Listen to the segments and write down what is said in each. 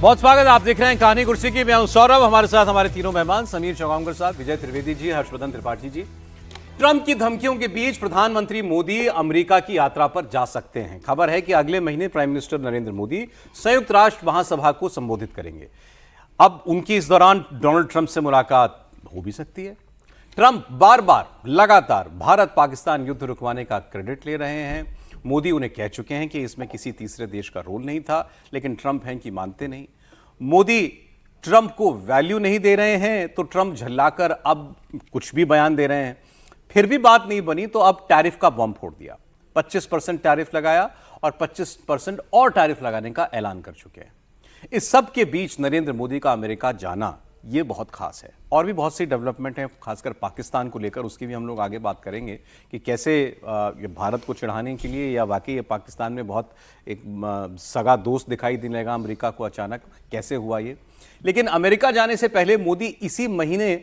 बहुत स्वागत है। आप देख रहे हैं कहानी कुर्सी की। मैं हूं सौरभ, हमारे साथ हमारे तीनों मेहमान समीर चौगांवकर साहब, विजय त्रिवेदी जी, हर्षवर्धन त्रिपाठी जी। ट्रंप की धमकियों के बीच प्रधानमंत्री मोदी अमेरिका की यात्रा पर जा सकते हैं। खबर है कि अगले महीने प्राइम मिनिस्टर नरेंद्र मोदी संयुक्त राष्ट्र महासभा को संबोधित करेंगे। अब उनकी इस दौरान डोनाल्ड ट्रंप से मुलाकात हो भी सकती है। ट्रंप बार बार लगातार भारत पाकिस्तान युद्ध रुकवाने का क्रेडिट ले रहे हैं। मोदी उन्हें कह चुके हैं कि इसमें किसी तीसरे देश का रोल नहीं था, लेकिन ट्रंप हैं कि मानते नहीं। मोदी ट्रंप को वैल्यू नहीं दे रहे हैं तो ट्रंप झल्लाकर अब कुछ भी बयान दे रहे हैं। फिर भी बात नहीं बनी तो अब टैरिफ का बम फोड़ दिया। 25% टैरिफ लगाया और 25% और टैरिफ लगाने का ऐलान कर चुके हैं। इस सब के बीच नरेंद्र मोदी का अमेरिका जाना ये बहुत खास है। और भी बहुत सी डेवलपमेंट है, खासकर पाकिस्तान को लेकर, उसकी भी हम लोग आगे बात करेंगे कि कैसे ये भारत को चिढ़ाने के लिए या वाकई ये पाकिस्तान में बहुत एक सगा दोस्त दिखाई देने लगा अमेरिका को, अचानक कैसे हुआ ये। लेकिन अमेरिका जाने से पहले मोदी इसी महीने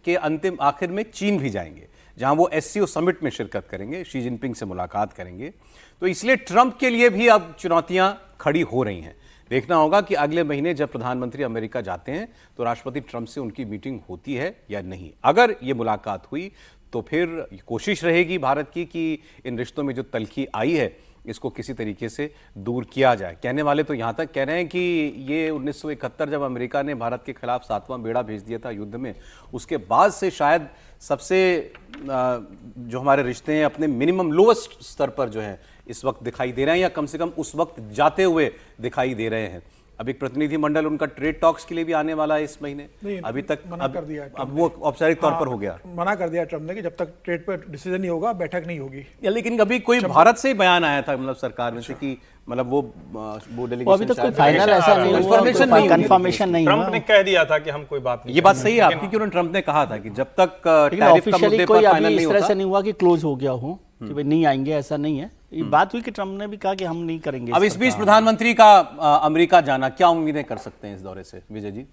के अंतिम आखिर में चीन भी जाएंगे, जहां वो SCO समिट में शिरकत करेंगे, शी जिनपिंग से मुलाकात करेंगे। तो इसलिए ट्रंप के लिए भी अब चुनौतियां खड़ी हो रही हैं। देखना होगा कि अगले महीने जब प्रधानमंत्री अमेरिका जाते हैं तो राष्ट्रपति ट्रंप से उनकी मीटिंग होती है या नहीं। अगर ये मुलाकात हुई तो फिर कोशिश रहेगी भारत की कि इन रिश्तों में जो तल्खी आई है इसको किसी तरीके से दूर किया जाए। कहने वाले तो यहाँ तक कह रहे हैं कि ये 1971 जब अमेरिका ने भारत के खिलाफ 7वां बेड़ा भेज दिया था युद्ध में, उसके बाद से शायद सबसे जो हमारे रिश्ते हैं अपने मिनिमम लोवेस्ट स्तर पर जो है इस वक्त दिखाई दे रहे हैं, या कम से कम उस वक्त जाते हुए दिखाई दे रहे हैं। अब एक प्रतिनिधिमंडल उनका ट्रेड टॉक्स के लिए भी आने वाला है इस महीने। अभी तक मना कर दिया, अब वो औपचारिक तौर पर हो गया, मना कर दिया ट्रंप ने कि जब तक ट्रेड पर डिसीजन नहीं होगा बैठक नहीं होगी। या लेकिन कभी कोई भारत से ही बयान आया था, मतलब सरकार में से कि मतलब वो डेलीगेशन अभी तक कोई फाइनल ऐसा नहीं हुआ, कंफर्मेशन नहीं हुआ। ट्रंप ने कह दिया था कि हम कोई बात नहीं। ये बात सही है आपकी कि उन्होंने ट्रंप ने कहा था कि जब तक टैरिफ का मुद्दे पर फाइनल नहीं इस तरह से नहीं हुआ कि क्लोज हो गया हो कि भाई नहीं आएंगे, ऐसा नहीं है। ये बात हुई कि ट्रंप ने भी कहा कि हम नहीं करेंगे। अब इस बीच प्रधानमंत्री का अमेरिका जाना, क्या उम्मीदें कर सकते हैं इस दौरे से, विजय जी?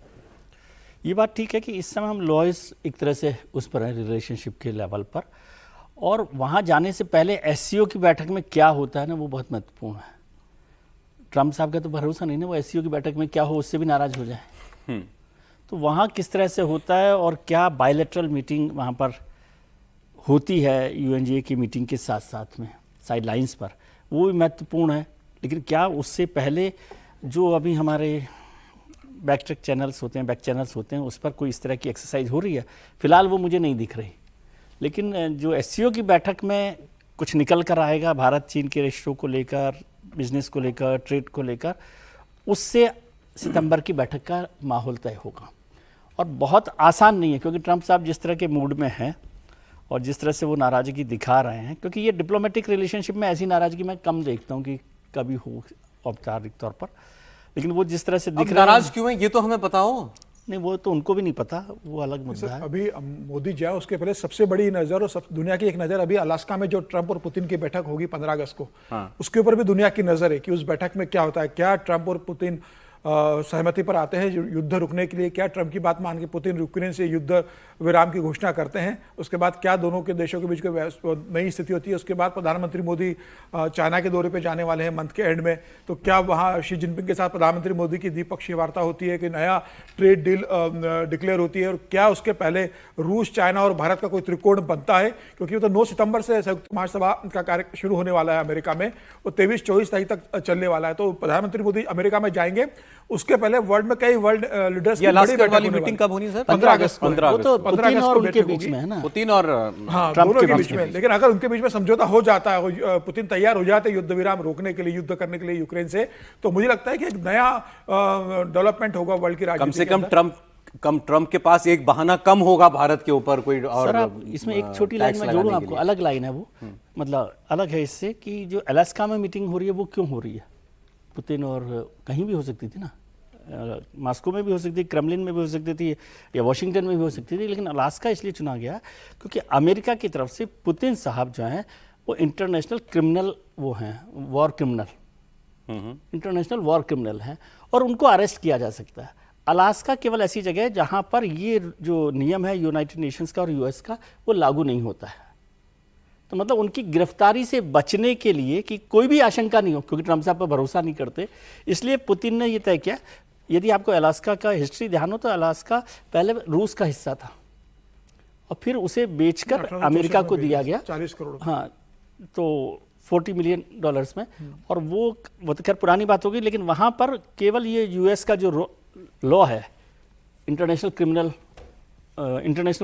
ये बात ठीक है कि इस समय हम लॉयस एक तरह से उस पर है रिलेशनशिप के लेवल पर, और वहाँ जाने से पहले SCO की बैठक में क्या होता है ना, वो बहुत महत्वपूर्ण है। ट्रंप साहब का तो भरोसा नहीं ना, वो SCO की बैठक में क्या हो उससे भी नाराज हो जाए। तो वहाँ किस तरह से होता है और क्या बायलैटरल मीटिंग वहाँ पर होती है UNGA की मीटिंग के साथ साथ में साइड लाइन्स पर, वो भी महत्वपूर्ण है। लेकिन क्या उससे पहले जो अभी हमारे बैक चैनल्स होते हैं उस पर कोई इस तरह की एक्सरसाइज हो रही है? फिलहाल वो मुझे नहीं दिख रही। लेकिन जो SCO की बैठक में कुछ निकल कर आएगा भारत चीन के रिश्तों को लेकर, बिजनेस को लेकर, ट्रेड को लेकर, उससे सितंबर की बैठक का माहौल तय होगा। और बहुत आसान नहीं है, क्योंकि ट्रंप साहब जिस तरह के मूड में हैं और जिस तरह से वो नाराज़गी दिखा रहे हैं, क्योंकि ये डिप्लोमेटिक रिलेशनशिप में ऐसी नाराज़गी मैं कम देखता हूँ कि कभी हो औपचारिक तौर पर। लेकिन वो जिस तरह से दिख रहे हैं, नाराज क्यों है ये तो हमें पता हो। नहीं, वो तो उनको भी नहीं पता, वो अलग मुद्दा है। अभी मोदी जाए उसके पहले सबसे बड़ी नजर और दुनिया की एक नजर अभी अलास्का में जो ट्रंप और पुतिन की बैठक होगी 15 अगस्त को, उसके ऊपर भी दुनिया की नजर है कि उस बैठक में क्या होता है। क्या ट्रंप और पुतिन सहमति पर आते हैं युद्ध रुकने के लिए? क्या ट्रंप की बात मान के पुतिन यूक्रेन से युद्ध विराम की घोषणा करते हैं? उसके बाद क्या दोनों के देशों के बीच कोई नई स्थिति होती है? उसके बाद प्रधानमंत्री मोदी चाइना के दौरे पे जाने वाले हैं मंथ के एंड में, तो क्या वहाँ शी जिनपिंग के साथ प्रधानमंत्री मोदी की द्विपक्षीय वार्ता होती है कि नया ट्रेड डील डिक्लेयर होती है? और क्या उसके पहले रूस, चाइना और भारत का कोई त्रिकोण बनता है? क्योंकि वो तो 9 सितंबर से संयुक्त महासभा का कार्य शुरू होने वाला है अमेरिका में, वो 23-24 तारीख तक चलने वाला है। तो प्रधानमंत्री मोदी अमेरिका में जाएंगे, उसके पहले वर्ल्ड में कई वर्ल्ड लीडर्स की बड़ी बैठक वाली मीटिंग कब होनी सर? 15 अगस्त को। 15 वो तो 15 पुतिन अगस्त और को उनके बैठक बीच होगी। में है ना, पुतिन और हाँ, ट्रंप दोनों के के बीच बीच में। लेकिन अगर उनके बीच में समझौता हो जाता है, पुतिन तैयार हो जाते हैं युद्ध विराम रोकने के लिए, युद्ध करने के लिए यूक्रेन से, तो मुझे लगता है कि एक नया डेवलपमेंट होगा वर्ल्ड की राजनीति। कम से कम ट्रंप के पास एक बहाना कम होगा भारत के ऊपर कोई। और सर आप इसमें एक छोटी लाइन में जोड़ूं आपको, अलग लाइन है वो, मतलब अलग है इससे, कि जो अलास्का में मीटिंग हो रही है वो क्यों हो रही है? पुतिन और कहीं भी हो सकती थी ना, मॉस्को में भी हो सकती थी, क्रेमलिन में भी हो सकती थी, या वाशिंगटन में भी हो सकती थी, लेकिन अलास्का इसलिए चुना गया क्योंकि अमेरिका की तरफ से पुतिन साहब जो हैं वो इंटरनेशनल क्रिमिनल, वो हैं war criminal, international war criminal हैं, और उनको अरेस्ट किया जा सकता है। अलास्का केवल ऐसी जगह है जहाँ पर ये जो नियम है यूनाइटेड नेशंस का और US का, वो लागू नहीं होता है। तो मतलब उनकी गिरफ्तारी से बचने के लिए कि कोई भी आशंका नहीं हो, क्योंकि ट्रंप साहब पर भरोसा नहीं करते, इसलिए पुतिन ने ये तय किया यदि आपको अलास्का का हिस्ट्री ध्यान हो तो अलास्का पहले रूस का हिस्सा था और फिर उसे बेचकर अमेरिका को दिया गया 40 करोड़। हाँ, तो $40 मिलियन में। और वो तो खैर पुरानी बात होगी, लेकिन वहाँ पर केवल ये यूएस का जो लॉ है इंटरनेशनल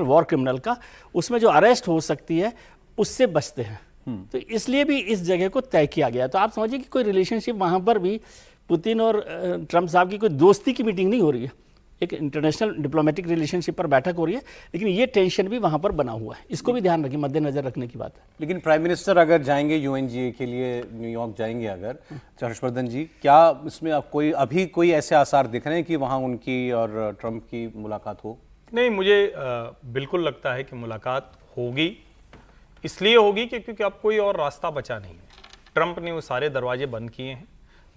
वॉर क्रिमिनल का, उसमें जो अरेस्ट हो सकती है उससे बचते हैं। तो इसलिए भी इस जगह को तय किया गया। तो आप समझिए कि कोई रिलेशनशिप वहाँ पर भी पुतिन और ट्रंप साहब की कोई दोस्ती की मीटिंग नहीं हो रही है, एक इंटरनेशनल डिप्लोमेटिक रिलेशनशिप पर बैठक हो रही है, लेकिन ये टेंशन भी वहाँ पर बना हुआ है। इसको भी ध्यान रखिए, मद्देनजर रखने की बात है। लेकिन प्राइम मिनिस्टर अगर जाएंगे UNGA के लिए, न्यूयॉर्क जाएंगे अगर, हर्षवर्धन जी, क्या इसमें अभी कोई ऐसे आसार दिख रहे हैं कि वहाँ उनकी और ट्रंप की मुलाकात हो? नहीं, मुझे बिल्कुल लगता है कि मुलाकात होगी। इसलिए होगी कि क्योंकि अब कोई और रास्ता बचा नहीं है। ट्रंप ने वो सारे दरवाजे बंद किए हैं,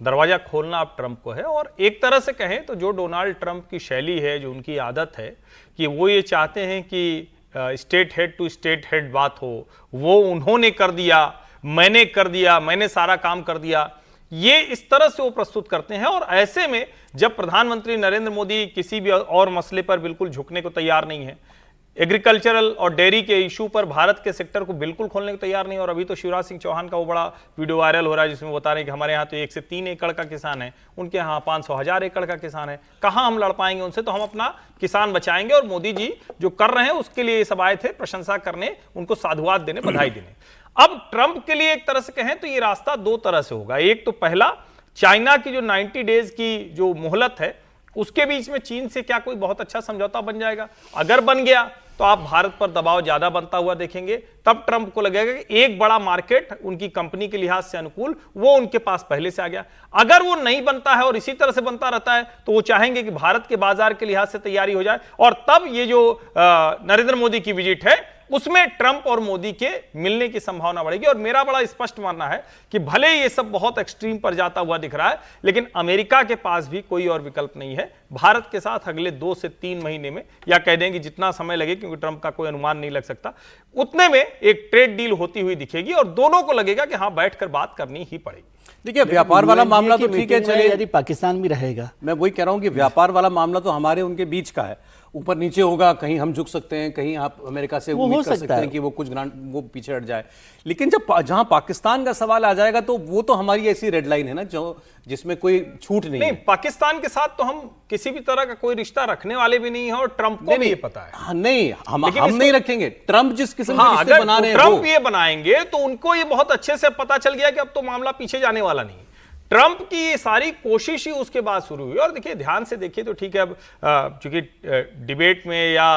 दरवाजा खोलना अब ट्रंप को है। और एक तरह से कहें तो जो डोनाल्ड ट्रंप की शैली है, जो उनकी आदत है कि वो ये चाहते हैं कि state head to state head बात हो, वो उन्होंने कर दिया, मैंने सारा काम कर दिया, ये इस तरह से वो प्रस्तुत करते हैं। और ऐसे में जब प्रधानमंत्री नरेंद्र मोदी किसी भी और मसले पर बिल्कुल झुकने को तैयार नहीं है, एग्रीकल्चरल और डेयरी के इशू पर भारत के सेक्टर को बिल्कुल खोलने को तैयार नहीं। और अभी तो शिवराज सिंह चौहान का वो बड़ा वीडियो वायरल हो रहा है जिसमें बता रहे हैं कि हमारे यहाँ तो 1 से 3 एकड़ का किसान है, उनके यहाँ 500,000 एकड़ का किसान है, कहाँ हम लड़ पाएंगे उनसे, तो हम अपना किसान बचाएंगे। और मोदी जी जो कर रहे हैं उसके लिए सब आए थे प्रशंसा करने, उनको साधुवाद देने, बधाई देने। अब ट्रंप के लिए एक तरह से कहें तो ये रास्ता दो तरह से होगा। एक तो पहला, चाइना की जो 90 डेज की जो मोहलत है उसके बीच में चीन से क्या कोई बहुत अच्छा समझौता बन जाएगा? अगर बन गया तो आप भारत पर दबाव ज्यादा बनता हुआ देखेंगे। तब ट्रंप को लगेगा कि एक बड़ा मार्केट उनकी कंपनी के लिहाज से अनुकूल वो उनके पास पहले से आ गया। अगर वो नहीं बनता है और इसी तरह से बनता रहता है तो वो चाहेंगे कि भारत के बाजार के लिहाज से तैयारी हो जाए। और तब ये जो नरेंद्र मोदी की विजिट है उसमें ट्रंप और मोदी के मिलने की संभावना बढ़ेगी। और मेरा बड़ा स्पष्ट मानना है कि भले ये सब बहुत एक्सट्रीम पर जाता हुआ दिख रहा है, लेकिन अमेरिका के पास भी कोई और विकल्प नहीं है। भारत के साथ अगले 2 से 3 महीने में, या कह दें कि जितना समय लगे, क्योंकि ट्रंप का कोई अनुमान नहीं लग सकता, उतने में एक ट्रेड डील होती हुई दिखेगी और दोनों को लगेगा कि हाँ, बैठकर बात करनी ही पड़ेगी। देखिए, व्यापार वाला मामला तो ठीक है, चलिए, यदि पाकिस्तान भी रहेगा, मैं वही कह रहा हूं कि व्यापार वाला मामला तो हमारे उनके बीच का है, ऊपर नीचे होगा, कहीं हम झुक सकते हैं, कहीं आप अमेरिका से उम्मीद कर सकते हैं कि वो कुछ ग्रांट वो पीछे हट जाए। लेकिन जब जहां पाकिस्तान का सवाल आ जाएगा तो वो तो हमारी ऐसी रेड लाइन है ना, जो जिसमें कोई छूट नहीं है। पाकिस्तान के साथ तो हम किसी भी तरह का कोई रिश्ता रखने वाले भी नहीं है और ट्रंप को भी ये पता है। हाँ, नहीं, हम नहीं रखेंगे। ट्रंप जिस किस्म के रिश्ते अगर बना रहे हैं, ट्रंप ये बनाएंगे तो उनको ये बहुत अच्छे से पता चल गया कि अब तो मामला पीछे जाने वाला नहीं। ट्रंप की ये सारी कोशिश ही उसके बाद शुरू हुई। और देखिए, ध्यान से देखिए तो ठीक है, अब चूंकि डिबेट में या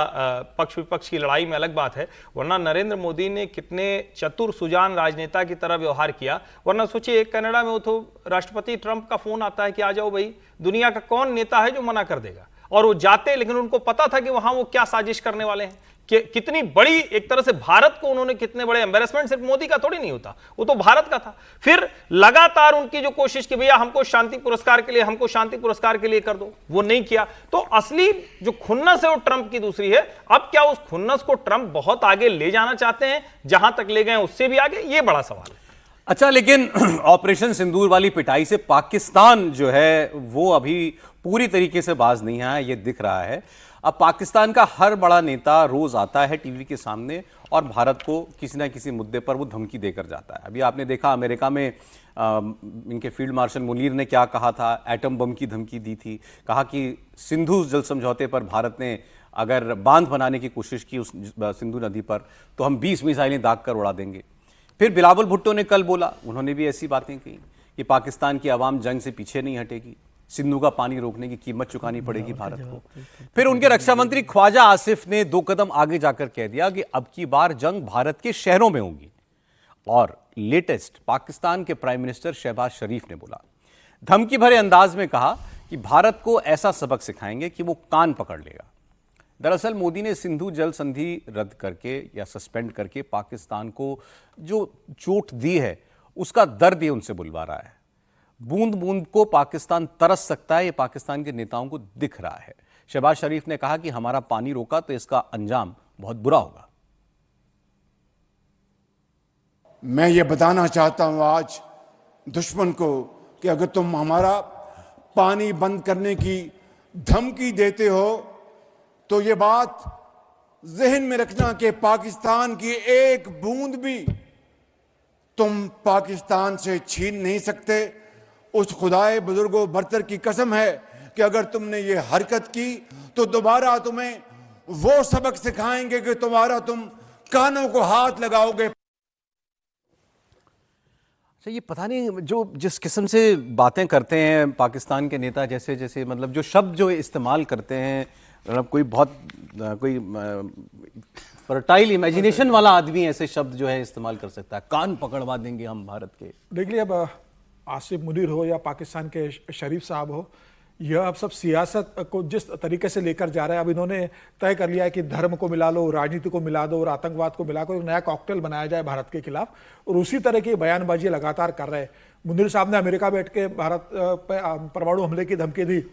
पक्ष विपक्ष की लड़ाई में अलग बात है, वरना नरेंद्र मोदी ने कितने चतुर सुजान राजनेता की तरह व्यवहार किया। वरना सोचिए, कनाडा में वो तो राष्ट्रपति ट्रंप का फोन आता है कि आ जाओ भाई, दुनिया का कौन नेता है जो मना कर देगा, और वो जाते, लेकिन उनको पता था कि वहां वो क्या साजिश करने वाले हैं, कि कितनी बड़ी एक तरह से भारत को उन्होंने कितने बड़े एम्बैरेसमेंट, सिर्फ मोदी का थोड़ी नहीं होता, वो तो भारत का था। फिर लगातार उनकी जो कोशिश कि भैया हमको शांति पुरस्कार के लिए कर दो, वो नहीं किया। तो असली जो खुन्नस है वो ट्रंप की दूसरी है। अब क्या उस खुन्नस को ट्रंप बहुत आगे ले जाना चाहते हैं, जहां तक ले गए उससे भी आगे, ये बड़ा सवाल है। अच्छा, लेकिन ऑपरेशन सिंदूर वाली पिटाई से पाकिस्तान जो है वो अभी पूरी तरीके से बाज नहीं आया, ये दिख रहा है। अब पाकिस्तान का हर बड़ा नेता रोज आता है टीवी के सामने और भारत को किसी ना किसी मुद्दे पर वो धमकी देकर जाता है। अभी आपने देखा अमेरिका में इनके फील्ड मार्शल मुनीर ने क्या कहा था, एटम बम की धमकी दी थी, कहा कि सिंधु जल समझौते पर भारत ने अगर बांध बनाने की कोशिश की उस सिंधु नदी पर तो हम 20 मिसाइलें दाग कर उड़ा देंगे। फिर बिलावल भुट्टो ने कल बोला, उन्होंने भी ऐसी बातें कही कि पाकिस्तान की आवाम जंग से पीछे नहीं हटेगी, सिंधु का पानी रोकने की कीमत चुकानी पड़ेगी भारत को। फिर उनके रक्षा मंत्री ख्वाजा आसिफ ने 2 कदम आगे जाकर कह दिया कि अब की बार जंग भारत के शहरों में होगी। और लेटेस्ट पाकिस्तान के प्राइम मिनिस्टर शहबाज शरीफ ने बोला, धमकी भरे अंदाज में कहा कि भारत को ऐसा सबक सिखाएंगे कि वो कान पकड़ लेगा। दरअसल मोदी ने सिंधु जल संधि रद्द करके या सस्पेंड करके पाकिस्तान को जो चोट दी है उसका दर्द ये उनसे बुलवा रहा है। बूंद बूंद को पाकिस्तान तरस सकता है, ये पाकिस्तान के नेताओं को दिख रहा है। शहबाज शरीफ ने कहा कि हमारा पानी रोका तो इसका अंजाम बहुत बुरा होगा। मैं ये बताना चाहता हूं आज दुश्मन को कि अगर तुम हमारा पानी बंद करने की धमकी देते हो तो ये बात जहन में रखना कि पाकिस्तान की एक बूंद भी तुम पाकिस्तान से छीन नहीं सकते। उस खुदाए बुजुर्गो बरतर की कसम है कि अगर तुमने ये हरकत की तो दोबारा तुम्हें वो सबक सिखाएंगे कि तुम कानों को हाथ लगाओगे। अच्छा, ये पता नहीं जो जिस किस्म से बातें करते हैं पाकिस्तान के नेता, जैसे जैसे मतलब जो शब्द जो इस्तेमाल करते हैं, मतलब कोई फर्टाइल इमेजिनेशन वाला आदमी ऐसे शब्द जो है इस्तेमाल कर सकता है। कान पकड़वा देंगे हम भारत के। देख लिया, अब आसिफ मुनीर हो या पाकिस्तान के शरीफ साहब हो, यह अब सब सियासत को जिस तरीके से लेकर जा रहे हैं, अब इन्होंने तय कर लिया है कि धर्म को मिला लो, राजनीति को मिला दो और आतंकवाद को मिला कर एक नया कॉकटेल बनाया जाए भारत के खिलाफ, और उसी तरह की बयानबाजी लगातार कर रहे हैं। मुनीर साहब ने अमेरिका बैठ के भारत पर परमाणु हमले की धमकी दी,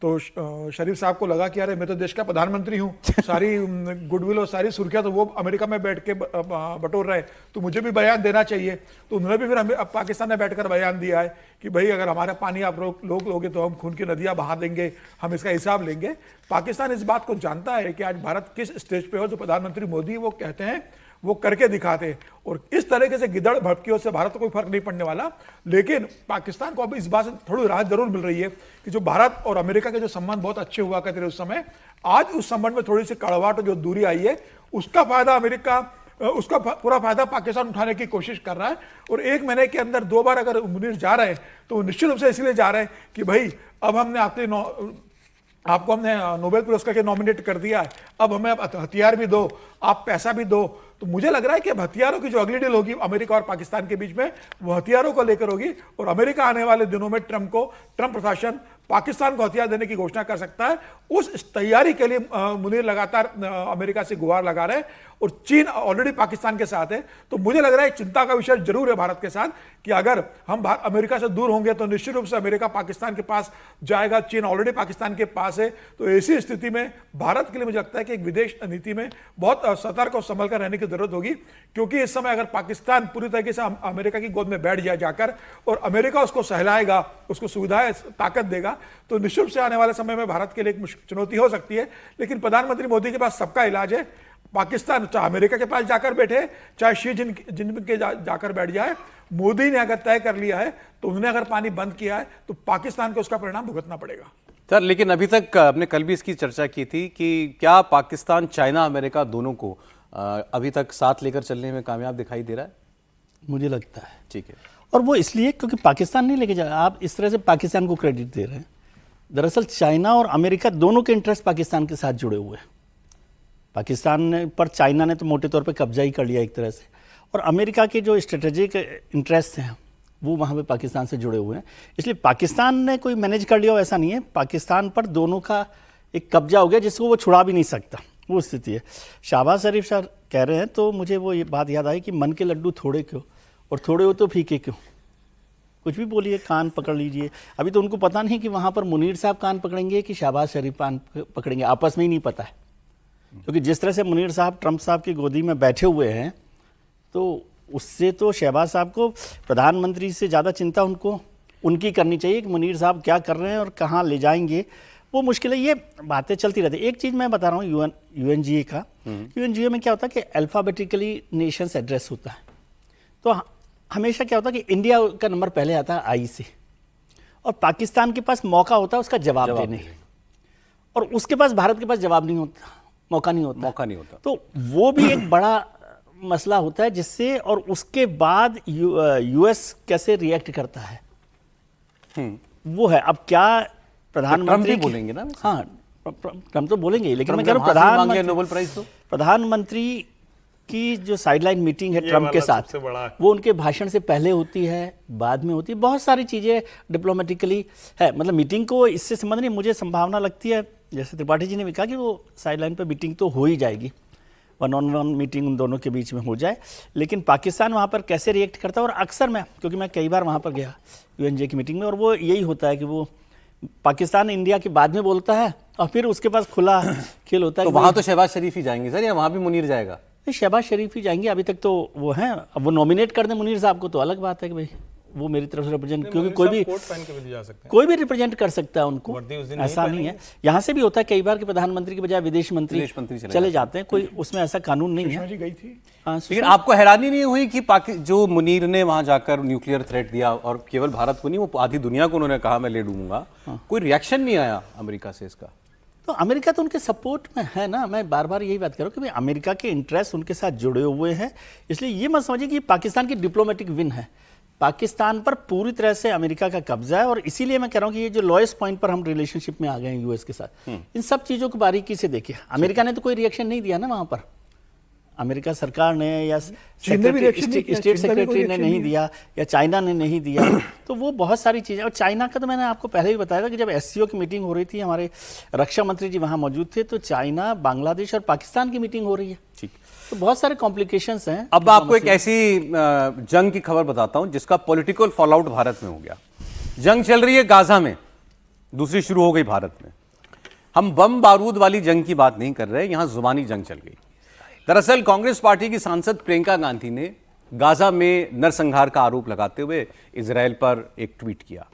तो शरीफ साहब को लगा कि अरे मैं तो देश का प्रधानमंत्री हूँ, सारी गुडविल और सारी सुर्खियां तो वो अमेरिका में बैठ के बटोर रहे, तो मुझे भी बयान देना चाहिए। तो उन्होंने भी फिर हमें अब पाकिस्तान में बैठकर बयान दिया है कि भाई अगर हमारा पानी आप लोग लोगे तो हम खून की नदियां बहा देंगे, हम इसका हिसाब लेंगे। पाकिस्तान इस बात को जानता है कि आज भारत किस स्टेज पे हो, जो प्रधानमंत्री मोदी वो कहते हैं वो करके दिखाते हैं, और इस तरीके से गिदड़ भटकियों से भारत को कोई फर्क नहीं पड़ने वाला। लेकिन पाकिस्तान को अब इस बात से थोड़ी राहत जरूर मिल रही है कि जो भारत और अमेरिका के जो संबंध बहुत अच्छे हुआ करते थे उस समय, आज उस संबंध में थोड़ी सी कड़वाहट, जो दूरी आई है, उसका फायदा अमेरिका, उसका पूरा फायदा पाकिस्तान उठाने की कोशिश कर रहा है। और 1 महीने के अंदर 2 बार अगर मुनीर जा रहे हैं तो निश्चित रूप से इसलिए जा रहे हैं कि भाई अब हमने आपको हमने नोबेल पुरस्कार के नॉमिनेट कर दिया है, अब हमें हथियार भी दो, आप पैसा भी दो। तो मुझे लग रहा है कि अब हथियारों की जो अगली डील होगी अमेरिका और पाकिस्तान के बीच में, वो हथियारों को लेकर होगी, और अमेरिका आने वाले दिनों में ट्रंप प्रशासन पाकिस्तान को हथियार देने की घोषणा कर सकता है। उस तैयारी के लिए मुनीर लगातार अमेरिका से गुहार लगा रहे हैं, और चीन ऑलरेडी पाकिस्तान के साथ है। तो मुझे लग रहा है चिंता का विषय जरूर है भारत के साथ कि अगर हम अमेरिका से दूर होंगे तो निश्चित रूप से अमेरिका पाकिस्तान के पास जाएगा, चीन ऑलरेडी पाकिस्तान के पास है। तो ऐसी स्थिति में भारत के लिए मुझे लगता है कि एक विदेश नीति में बहुत सतर्क और संभल कर रहने की जरूरत होगी, क्योंकि इस समय अगर पाकिस्तान पूरी तरीके से अमेरिका की गोद में बैठ जाए जाकर, और अमेरिका उसको सहलाएगा, उसको सुविधाएं, ताकत देगा, तो निश्चित रूप से आने वाले समय में भारत के लिए एक चुनौती हो सकती है। लेकिन प्रधानमंत्री मोदी के पास सबका इलाज है। पाकिस्तान चाहे अमेरिका के पास जाकर बैठे, चाहे शी जिनपिंग के जाकर बैठ जाए, मोदी ने अगर तय कर लिया है तो उन्होंने अगर पानी बंद किया है तो पाकिस्तान को उसका परिणाम भुगतना पड़ेगा। सर, लेकिन अभी तक आपने कल भी इसकी चर्चा की थी कि क्या पाकिस्तान, चाइना, अमेरिका दोनों को अभी तक साथ लेकर चलने में कामयाब दिखाई दे रहा है? मुझे लगता है। ठीक है। और वो इसलिए क्योंकि पाकिस्तान नहीं लेके जा रहा। आप इस तरह से पाकिस्तान को क्रेडिट दे रहे हैं, दरअसल चाइना और अमेरिका दोनों के इंटरेस्ट पाकिस्तान के साथ जुड़े हुए हैं। पाकिस्तान पर चाइना ने तो मोटे तौर पे कब्जा ही कर लिया एक तरह से, और अमेरिका के जो स्ट्रेटेजिक इंटरेस्ट हैं वो वहाँ पे पाकिस्तान से जुड़े हुए हैं। इसलिए पाकिस्तान ने कोई मैनेज कर लिया हो ऐसा नहीं है, पाकिस्तान पर दोनों का एक कब्जा हो गया जिसको वो छुड़ा भी नहीं सकता, वो स्थिति है। शहबाज शरीफ सर कह रहे हैं तो मुझे वो ये बात याद आई कि मन के लड्डू थोड़े क्यों और थोड़े हो तो फीके क्यों, कुछ भी बोलिए, कान पकड़ लीजिए। अभी तो उनको पता नहीं कि वहाँ पर मुनीर साहब कान पकड़ेंगे कि शहबाज शरीफ कान पकड़ेंगे, आपस में ही नहीं पता है। क्योंकि जिस तरह से मुनीर साहब ट्रंप साहब की गोदी में बैठे हुए हैं, तो उससे तो शहबाज साहब को प्रधानमंत्री से ज़्यादा चिंता उनकी करनी चाहिए कि मुनीर साहब क्या कर रहे हैं और कहाँ ले जाएंगे। वो मुश्किल है, ये बातें चलती रहती है। एक चीज़ मैं बता रहा हूँ यूएनजीए का, यूएनजीए में क्या होता है कि अल्फ़ाबेटिकली नेशंस एड्रेस होता है। तो हमेशा क्या होता है कि इंडिया का नंबर पहले आता है आई से, और पाकिस्तान के पास मौका होता है उसका जवाब देने, और उसके पास भारत के पास जवाब नहीं होता, मौका नहीं होता। तो वो भी एक बड़ा मसला होता है जिससे, और उसके बाद यूएस कैसे रिएक्ट करता है वो है। अब क्या प्रधानमंत्री बोलेंगे ना? हाँ, ट्रंप तो बोलेंगे, लेकिन मैं कह रहा हूँ नोबेल प्राइज तो प्रधानमंत्री की जो साइडलाइन मीटिंग है ट्रंप के साथ, वो उनके भाषण से पहले होती है, बाद में होती है, बहुत सारी चीज़ें डिप्लोमेटिकली है। मतलब मीटिंग को इससे संबंध नहीं, मुझे संभावना लगती है, जैसे त्रिपाठी जी ने भी कहा कि वो साइडलाइन पे मीटिंग तो हो ही जाएगी, 1-on-1 मीटिंग उन दोनों के बीच में हो जाए। लेकिन पाकिस्तान वहाँ पर कैसे रिएक्ट करता है, और अक्सर मैं, क्योंकि मैं कई बार वहाँ पर गया यूएनजीए की मीटिंग में, और वो यही होता है कि वो पाकिस्तान इंडिया के बाद में बोलता है और फिर उसके पास खुला खेल होता है। तो वहाँ तो शहबाज शरीफ ही जाएंगे सर, या वहाँ भी मुनीर जाएगा? शहबाज शरीफ ही जाएंगे, अभी तक तो वो हैं। अब वो नॉमिनेट कर दें मुनीर साहब को तो अलग बात है कि भाई वो मेरी तरफ से रिप्रेजेंट, क्योंकि मोदी कोई साहब भी कोट पहन के भी जा सकते हैं। कोई भी रिप्रेजेंट कर सकता है उनको, वर्दी उस दिन ऐसा नहीं नहीं है। यहाँ से भी होता है कई बार कि प्रधानमंत्री के बजाय विदेश मंत्री चले जाते हैं, कोई उसमें ऐसा कानून नहीं सुषमा है। जी गई थी। हाँ, लेकिन आपको हैरानी नहीं हुई कि जो मुनीर ने वहां जाकर न्यूक्लियर थ्रेट दिया, और केवल भारत को नहीं, वो आधी दुनिया को उन्होंने कहा मैं ले डूबूंगा, कोई रिएक्शन नहीं आया अमेरिका से इसका? तो अमेरिका तो उनके सपोर्ट में है ना, मैं बार बार यही बात कर रहा हूँ कि भाई अमेरिका के इंटरेस्ट उनके साथ जुड़े हुए हैं, इसलिए ये मत समझिए कि पाकिस्तान की डिप्लोमेटिक विन है। पाकिस्तान पर पूरी तरह से अमेरिका का कब्जा है, और इसीलिए मैं कह रहा हूँ कि ये जो लॉएस्ट पॉइंट पर हम रिलेशनशिप में आ गए हैं यूएस के साथ, इन सब चीज़ों को बारीकी से देखिए। अमेरिका ने तो कोई रिएक्शन नहीं दिया ना वहाँ पर, अमेरिका सरकार ने या चीन ने भी reaction नहीं किया, स्टेट चीन का भी कोई सेक्रेटरी ने reaction नहीं नहीं दिया, या चाइना ने नहीं दिया। तो वो बहुत सारी चीज़ें, और चाइना का तो मैंने आपको पहले भी बताया था कि जब एससीओ की मीटिंग हो रही थी, हमारे रक्षा मंत्री जी वहाँ मौजूद थे, तो चाइना, बांग्लादेश और पाकिस्तान की मीटिंग हो रही है। ठीक, तो बहुत सारे कॉम्प्लिकेशंस हैं। अब आपको एक ऐसी जंग की खबर बताता हूं जिसका पॉलिटिकल फॉलआउट भारत में हो गया। जंग चल रही है गाजा में, दूसरी शुरू हो गई भारत में। हम बम बारूद वाली जंग की बात नहीं कर रहे, यहां जुबानी जंग चल गई। दरअसल कांग्रेस पार्टी की सांसद प्रियंका गांधी ने गाजा में नरसंहार का आरोप लगाते हुए इजरायल पर एक ट्वीट किया।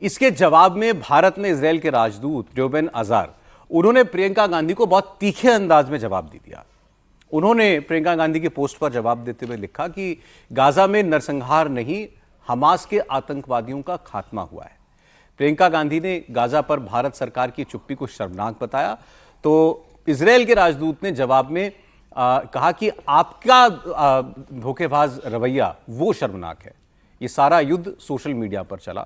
इसके जवाब में भारत में इजरायल के राजदूत र्यूबेन अजार, उन्होंने प्रियंका गांधी को बहुत तीखे अंदाज में जवाब दे दिया। उन्होंने प्रियंका गांधी के पोस्ट पर जवाब देते हुए लिखा कि गाजा में नरसंहार नहीं, हमास के आतंकवादियों का खात्मा हुआ है। प्रियंका गांधी ने गाजा पर भारत सरकार की चुप्पी को शर्मनाक बताया, तो इजरायल के राजदूत ने जवाब में कहा कि आपका धोखेबाज रवैया वो शर्मनाक है। ये सारा युद्ध सोशल मीडिया पर चला।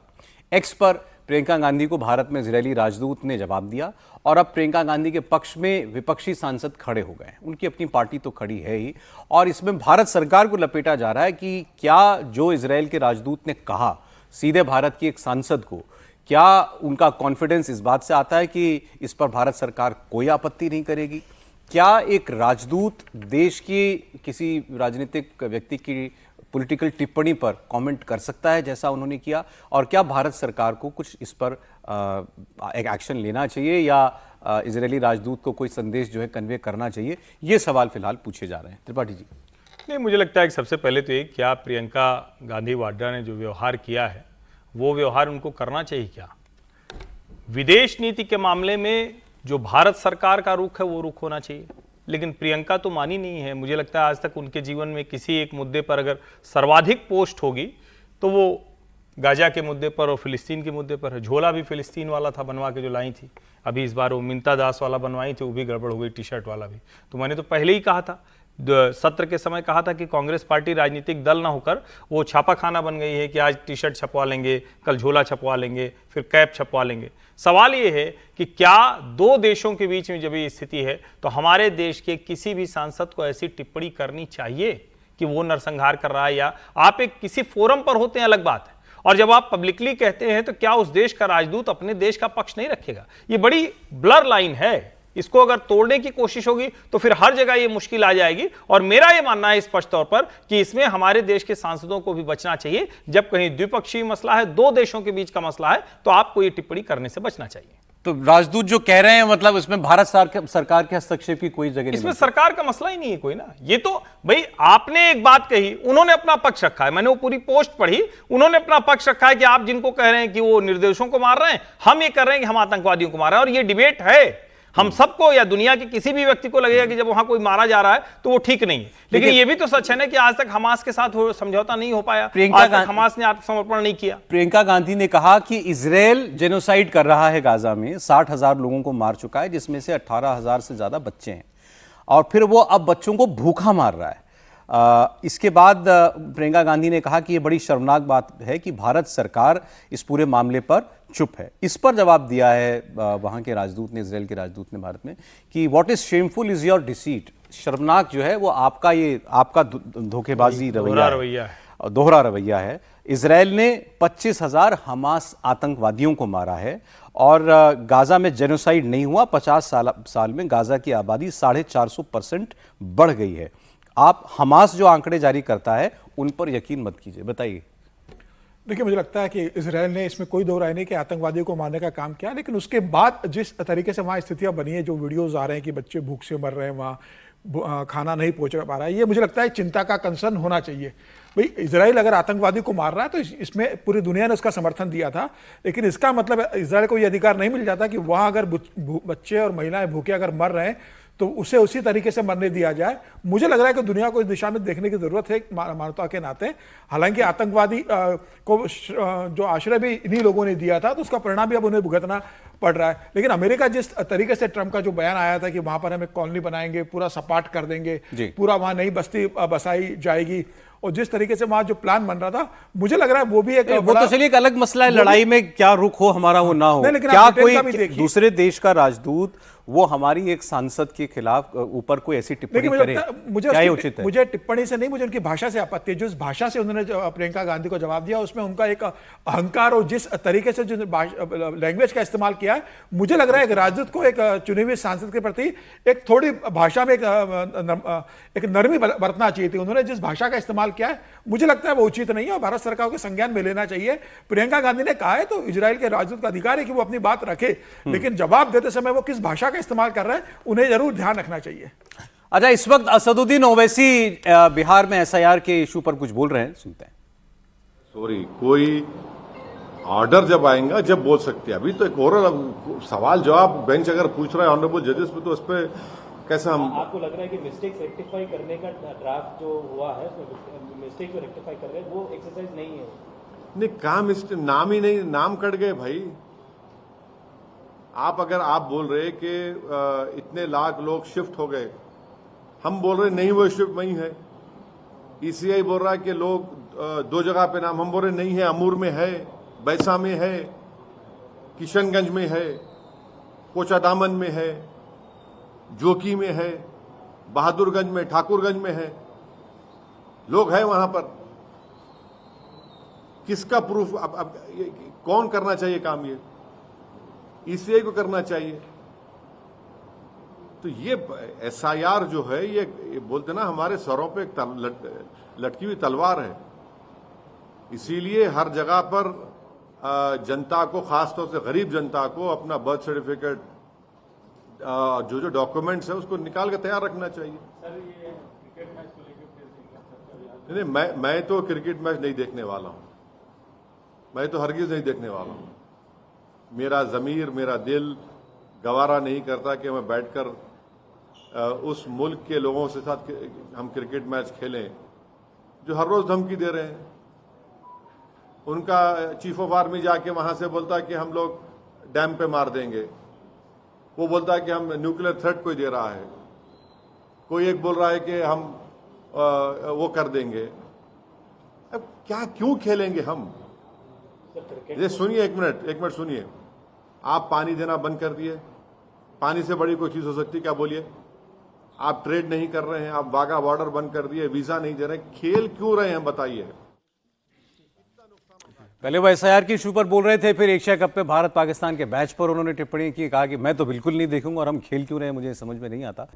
एक्स पर प्रियंका गांधी को भारत में इजरायली राजदूत ने जवाब दिया, और अब प्रियंका गांधी के पक्ष में विपक्षी सांसद खड़े हो गए। उनकी अपनी पार्टी तो खड़ी है ही, और इसमें भारत सरकार को लपेटा जा रहा है कि क्या जो इजरायल के राजदूत ने कहा सीधे भारत की एक सांसद को, क्या उनका कॉन्फिडेंस इस बात से आता है कि इस पर भारत सरकार कोई आपत्ति नहीं करेगी? क्या एक राजदूत देश की किसी राजनीतिक व्यक्ति की पॉलिटिकल टिप्पणी पर कमेंट कर सकता है जैसा उन्होंने किया? और क्या भारत सरकार को कुछ इस पर एक एक्शन लेना चाहिए, या इजरायली राजदूत को कोई संदेश जो है कन्वे करना चाहिए? ये सवाल फिलहाल पूछे जा रहे हैं। त्रिपाठी जी। नहीं, मुझे लगता है कि सबसे पहले तो ये क्या प्रियंका गांधी वाड्रा ने जो व्यवहार किया है वो व्यवहार उनको करना चाहिए क्या? विदेश नीति के मामले में जो भारत सरकार का रुख है वो रुख होना चाहिए, लेकिन प्रियंका तो मानी नहीं है। मुझे लगता है आज तक उनके जीवन में किसी एक मुद्दे पर अगर सर्वाधिक पोस्ट होगी तो वो गाजा के मुद्दे पर और फिलिस्तीन के मुद्दे पर है। झोला भी फिलिस्तीन वाला था बनवा के जो लाई थी, अभी इस बार वो मिंता दास वाला बनवाई थी, वो भी गड़बड़ हो गई, टी शर्ट वाला भी। तो मैंने तो पहले ही कहा था, सत्र के समय कहा था कि कांग्रेस पार्टी राजनीतिक दल ना होकर वो छापाखाना बन गई है कि आज टी शर्ट छपवा लेंगे, कल झोला छपवा लेंगे, फिर कैप छपवा लेंगे। सवाल ये है कि क्या दो देशों के बीच में जब ये स्थिति है तो हमारे देश के किसी भी सांसद को ऐसी टिप्पणी करनी चाहिए कि वो नरसंहार कर रहा है? या आप एक किसी फोरम पर होते हैं अलग बात है, और जब आप पब्लिकली कहते हैं तो क्या उस देश का राजदूत अपने देश का पक्ष नहीं रखेगा? ये बड़ी ब्लर लाइन है, इसको अगर तोड़ने की कोशिश होगी तो फिर हर जगह ये मुश्किल आ जाएगी। और मेरा ये मानना है स्पष्ट तौर पर कि इसमें हमारे देश के सांसदों को भी बचना चाहिए। जब कहीं द्विपक्षीय मसला है, दो देशों के बीच का मसला है, तो आपको ये टिप्पणी करने से बचना चाहिए। तो राजदूत जो कह रहे हैं, मतलब इसमें भारत सरकार के हस्तक्षेप की कोई जगह नहीं? इसमें सरकार का मसला ही नहीं है कोई ना। ये तो भाई आपने एक बात कही, उन्होंने अपना पक्ष रखा है, मैंने वो पूरी पोस्ट पढ़ी, उन्होंने अपना पक्ष रखा है कि आप जिनको कह रहे हैं कि वो निर्दोषों को मार रहे हैं, हम ये कर रहे हैं कि हम आतंकवादियों को मार रहे हैं। और ये डिबेट है, हम सबको या दुनिया के किसी भी व्यक्ति को लगेगा कि जब वहां कोई मारा जा रहा है तो वो ठीक नहीं है। लेकिन ये भी तो सच है ना कि आज तक हमास के साथ समझौता नहीं हो पाया, आज तक हमास ने आत्मसमर्पण नहीं किया। प्रियंका गांधी ने कहा कि इजरायल जेनोसाइड कर रहा है, गाजा में 60,000 लोगों को मार चुका है, जिसमें से 18,000 से ज्यादा बच्चे हैं, और फिर वो अब बच्चों को भूखा मार रहा है। इसके बाद प्रियंका गांधी ने कहा कि यह बड़ी शर्मनाक बात है कि भारत सरकार इस पूरे मामले पर चुप है। इस पर जवाब दिया है वहां के राजदूत ने, इजरायल के राजदूत ने भारत में, कि what is shameful is your deceit. शर्मनाक जो है वो आपका धोखेबाजी रवैया है, दोहरा रवैया है। इजरायल ने 25,000 हमास आतंकवादियों को मारा है, और गाजा में जेनोसाइड नहीं हुआ। 50 साल में गाजा की आबादी 450% बढ़ गई है। आप हमास जो आंकड़े जारी करता है उन पर यकीन मत कीजिए। बताइए। देखिए, मुझे लगता है कि इजरायल ने इसमें कोई दो राय नहीं कि आतंकवादियों को मारने का काम किया, लेकिन उसके बाद जिस तरीके से वहाँ स्थितियां बनी है, जो वीडियोस आ रहे हैं कि बच्चे भूख से मर रहे हैं वहाँ, खाना नहीं पहुंच पा रहा है। ये मुझे लगता है चिंता का कंसर्न होना चाहिए। भाई इजराइल अगर आतंकवादी को मार रहा है तो इसमें पूरी दुनिया ने उसका समर्थन दिया था, लेकिन इसका मतलब इजराइल को ये अधिकार नहीं मिल जाता कि वहां अगर बच्चे और महिलाएं भूखे अगर मर रहे हैं तो उसे उसी तरीके से मरने दिया जाए। मुझे लग रहा है कि दुनिया को इस दिशा में देखने की जरूरत है मानवता के नाते। हालांकि आतंकवादी को जो आश्रय भी इन्हीं लोगों ने दिया था तो उसका परिणाम भी अब उन्हें भुगतना पड़ रहा है। लेकिन अमेरिका जिस तरीके से ट्रंप का जो बयान आया था कि वहां पर हम एक कॉलोनी बनाएंगे, पूरा सपाट कर देंगे, पूरा वहां नई बस्ती बसाई जाएगी, और जिस तरीके से वहां जो प्लान बन रहा था, मुझे लग रहा है वो भी एक वो तो चलिए एक अलग मसला है, लड़ाई में क्या रुख हो हमारा वो ना हो। लेकिन क्या आप कोई ब्रिटेन का भी देखिए। दूसरे देश का राजदूत वो हमारी एक सांसद के खिलाफ ऊपर कोई ऐसी टिप्पणी लेकिन करे, क्या ये उचित है? मुझे टिप्पणी से नहीं, मुझे उनकी भाषा से आपत्ति है। जिस भाषा से उन्होंने प्रियंका गांधी को जवाब दिया उसमें उनका एक अहंकार और जिस तरीके से जो लैंग्वेज का इस्तेमाल किया है, मुझे लग रहा है एक राजदूत को एक चुने हुए सांसद के प्रति एक थोड़ी भाषा में एक नरमी बरतना चाहिए थी। उन्होंने जिस भाषा का इस्तेमाल किया है मुझे लगता है वो उचित नहीं है और भारत सरकार को संज्ञान में लेना चाहिए। प्रियंका गांधी ने कहा है तो इजराइल के राजदूत का अधिकार है कि वो अपनी बात रखे, लेकिन जवाब देते समय वो किस भाषा का इस्तेमाल कर रहे हैं उन्हें जरूर ध्यान रखना चाहिए। अच्छा, इस वक्त असदुद्दीन ओवैसी बिहार में एसआईआर के इशू पर कुछ बोल रहे हैं, सुनते हैं। सॉरी, कोई ऑर्डर जब आएगा जब बोल सकते हैं। अभी तो एक ओरल सवाल जवाब बेंच अगर पूछ रहा है ऑनरेबल जजेस पे, तो उस पर कैसा हम आपको लग रहा है कि मिस्टेक्स रेक्टिफाई करने का ड्राफ्ट जो हुआ है उसमें मिस्टेक को रेक्टिफाई कर रहे हैं, वो एक्सरसाइज नहीं है? नहीं, काम नाम ही नहीं, नाम कट गए भाई। आप बोल रहे कि इतने लाख लोग शिफ्ट हो गए, हम बोल रहे नहीं वो शिफ्ट नहीं है। ईसीआई बोल रहा है कि लोग दो जगह पे नाम, हम बोल रहे नहीं है, अमूर में है, बैसा में है, किशनगंज में है, कोचादामन में है, जोकी में है, बहादुरगंज में, ठाकुरगंज में है, लोग हैं वहां पर। किसका प्रूफ? अब कौन करना चाहिए काम? ये ईसीआई को करना चाहिए। तो ये एसआईआर जो है ये बोलते ना हमारे सरों पे एक लटकी हुई तलवार है। इसीलिए हर जगह पर जनता को, खासतौर से गरीब जनता को, अपना बर्थ सर्टिफिकेट, जो जो डॉक्यूमेंट्स है उसको निकाल के तैयार रखना चाहिए। नहीं, मैं तो क्रिकेट मैच नहीं देखने वाला हूं, मैं तो हरगिज नहीं देखने वाला हूं। मेरा ज़मीर, मेरा दिल गवारा नहीं करता कि मैं बैठकर उस मुल्क के लोगों के साथ हम क्रिकेट मैच खेलें जो हर रोज धमकी दे रहे हैं। उनका चीफ ऑफ आर्मी जाके वहां से बोलता है कि हम लोग डैम पे मार देंगे, वो बोलता है कि हम न्यूक्लियर थ्रेट कोई दे रहा है, कोई एक बोल रहा है कि हम वो कर देंगे। अब क्या, क्यों खेलेंगे हम? ये सुनिए, एक मिनट सुनिए। आप पानी देना बंद कर दिए, पानी से बड़ी कोई चीज हो सकती, क्या बोलिए? आप ट्रेड नहीं कर रहे हैं, आप वाघा बॉर्डर बंद कर दिए, वीजा नहीं दे रहे, खेल क्यों रहे हैं बताइए? पहले वो एसआईआर की इशू पर बोल रहे थे, फिर एशिया कप पे भारत पाकिस्तान के मैच पर उन्होंने टिप्पणी की, कहा कि मैं तो बिल्कुल नहीं देखूंगा, और हम खेल क्यों रहे हैं मुझे समझ में नहीं आता।